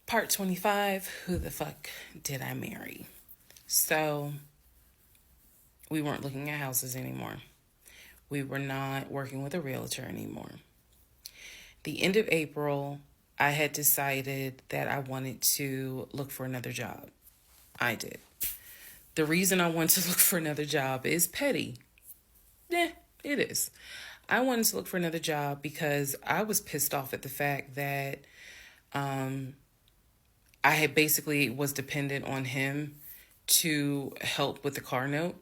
Part 25, who the fuck did I marry? So, we weren't looking at houses anymore. We were not working with a realtor anymore. The end of April, I had decided that I wanted to look for another job. I did. The reason I wanted to look for another job is petty. Yeah, it is. I wanted to look for another job because I was pissed off at the fact that I had basically was dependent on him to help with the car note.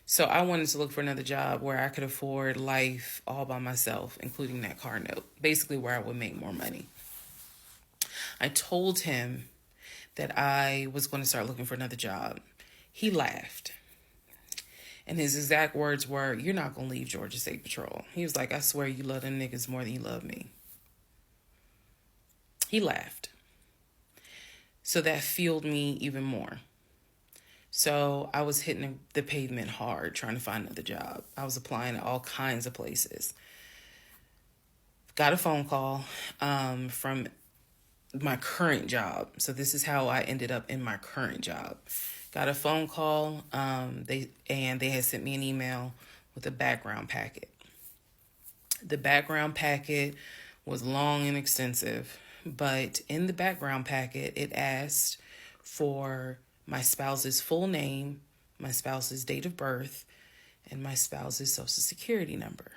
So I wanted to look for another job where I could afford life all by myself, including that car note, basically where I would make more money. I told him that I was going to start looking for another job. He laughed. And his exact words were, "You're not going to leave Georgia State Patrol." He was like, "I swear you love them niggas more than you love me." He laughed. So that fueled me even more. So I was hitting the pavement hard trying to find another job. I was applying to all kinds of places. Got a phone call from my current job. So this is how I ended up in my current job. Got a phone call. They had sent me an email with a background packet. The background packet was long and extensive, but in the background packet, it asked for my spouse's full name, my spouse's date of birth, and my spouse's social security number.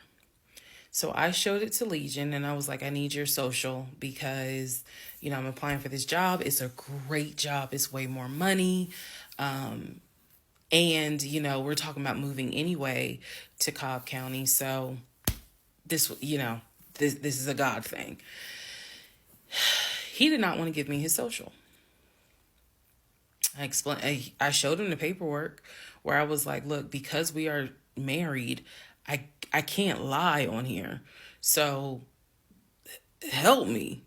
So I showed it to Legion and I was like, "I need your social because, I'm applying for this job. It's a great job. It's way more money. And, we're talking about moving anyway to Cobb County. So this is a God thing." He did not want to give me his social. I showed him the paperwork where I was like, "Look, because we are married, I can't lie on here. So help me."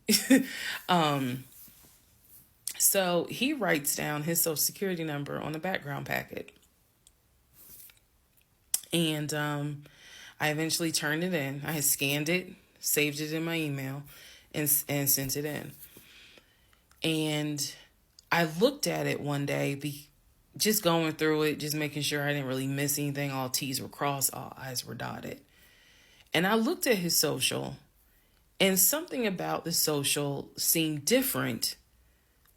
So he writes down his social security number on the background packet. And I eventually turned it in. I had scanned it, saved it in my email, and sent it in. And I looked at it one day, just going through it, just making sure I didn't really miss anything. All T's were crossed, all I's were dotted. And I looked at his social, and something about the social seemed different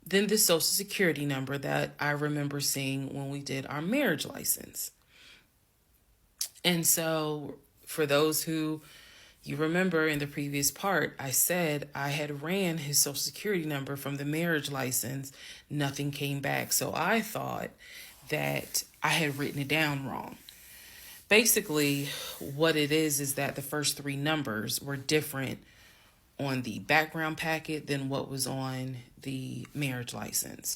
than the social security number that I remember seeing when we did our marriage license. And so for those who you remember in the previous part, I said I had ran his social security number from the marriage license. Nothing came back. So I thought that I had written it down wrong. Basically, what it is that the first three numbers were different on the background packet than what was on the marriage license.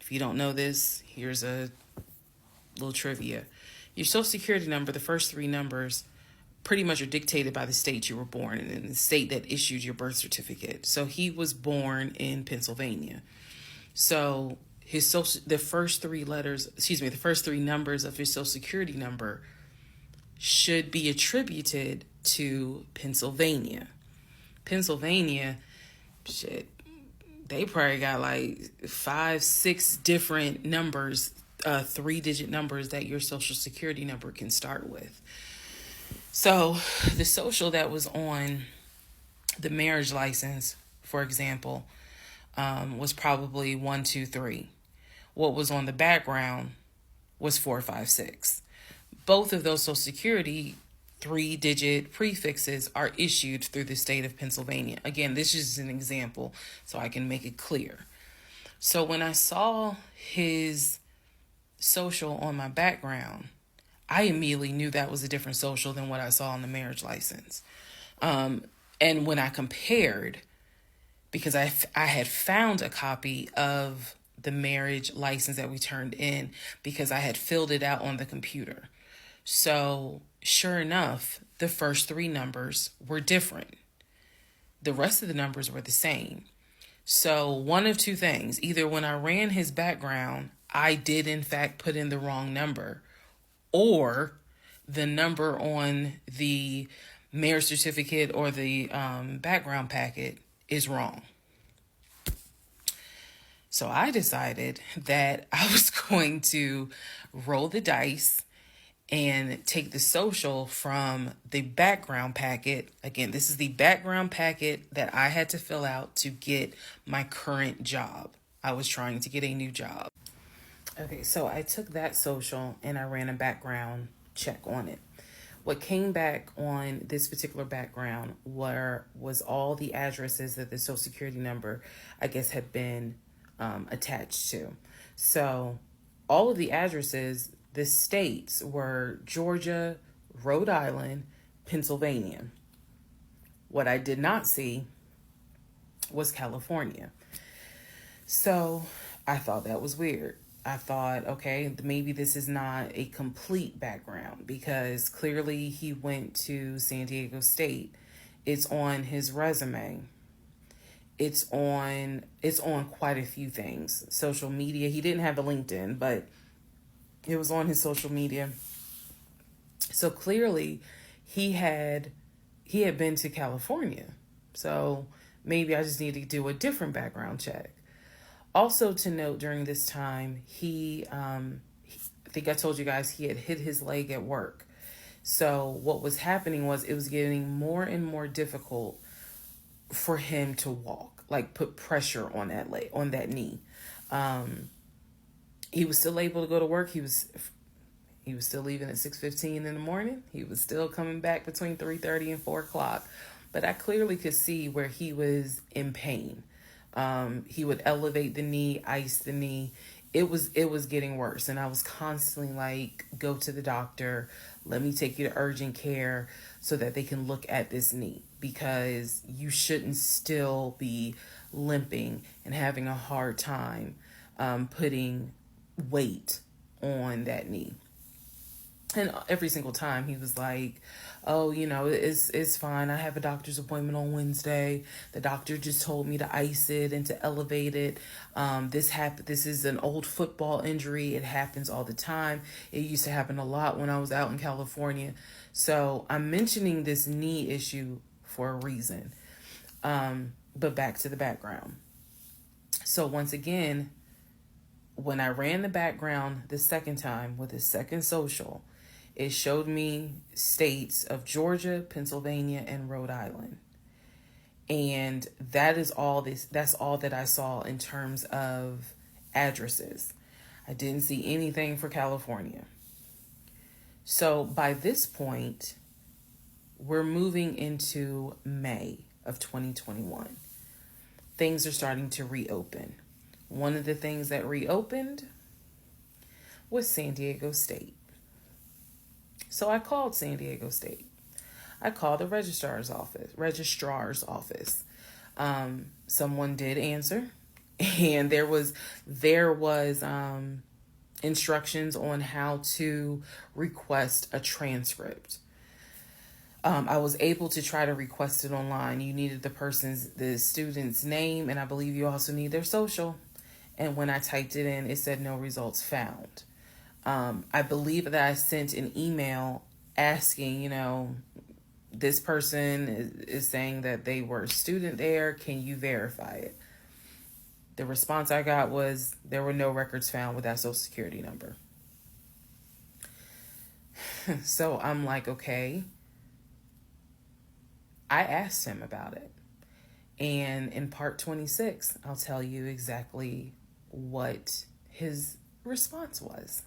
If you don't know this, here's a little trivia. Your social security number, the first three numbers, pretty much are dictated by the state you were born in and the state that issued your birth certificate. So he was born in Pennsylvania. So the first three numbers of his social security number should be attributed to Pennsylvania. Pennsylvania, shit, they probably got like 5-6 different numbers, 3-digit numbers that your social security number can start with. So the social that was on the marriage license, for example, was probably 123. What was on the background was 456. Both of those social security 3-digit prefixes are issued through the state of Pennsylvania. Again, this is an example so I can make it clear. So when I saw his social on my background, I immediately knew that was a different social than what I saw on the marriage license. And when I compared, because I had found a copy of the marriage license that we turned in because I had filled it out on the computer. So sure enough, the first three numbers were different. The rest of the numbers were the same. So one of two things, either when I ran his background, I did in fact put in the wrong number, or the number on the marriage certificate or the background packet is wrong. So I decided that I was going to roll the dice and take the social from the background packet. Again, this is the background packet that I had to fill out to get my current job. I was trying to get a new job. Okay, so I took that social and I ran a background check on it. What came back on this particular background was all the addresses that the social security number, I guess, had been attached to. So all of the addresses, the states were Georgia, Rhode Island, Pennsylvania. What I did not see was California. So I thought that was weird. I thought, okay, maybe this is not a complete background because clearly he went to San Diego State. It's on his resume. It's on quite a few things. Social media. He didn't have a LinkedIn, but it was on his social media. So clearly he had been to California. So maybe I just need to do a different background check. Also to note, during this time, I think I told you guys he had hit his leg at work. So what was happening was it was getting more and more difficult for him to walk, like put pressure on that leg, on that knee. He was still able to go to work. He was still leaving at 6:15 in the morning. He was still coming back between 3:30 and 4 o'clock. But I clearly could see where he was in pain. He would elevate the knee, ice the knee. It was getting worse. And I was constantly like, go to the doctor. Let me take you to urgent care so that they can look at this knee, because you shouldn't still be limping and having a hard time putting weight on that knee. And every single time he was like, oh, it's fine. I have a doctor's appointment on Wednesday. The doctor just told me to ice it and to elevate it. This is an old football injury. It happens all the time. It used to happen a lot when I was out in California. So I'm mentioning this knee issue for a reason. But back to the background. So once again, when I ran the background the second time with the second social, it showed me states of Georgia, Pennsylvania, and Rhode Island. And that's all that I saw in terms of addresses. I didn't see anything for California. So by this point, we're moving into May of 2021. Things are starting to reopen. One of the things that reopened was San Diego State. So I called San Diego State. I called the registrar's office. Someone did answer, and there was instructions on how to request a transcript. I was able to try to request it online. You needed the student's name, and I believe you also need their social. And when I typed it in, it said no results found. I believe that I sent an email asking, this person is saying that they were a student there. Can you verify it? The response I got was there were no records found with that social security number. So I'm like, okay. I asked him about it. And in part 26, I'll tell you exactly what his response was.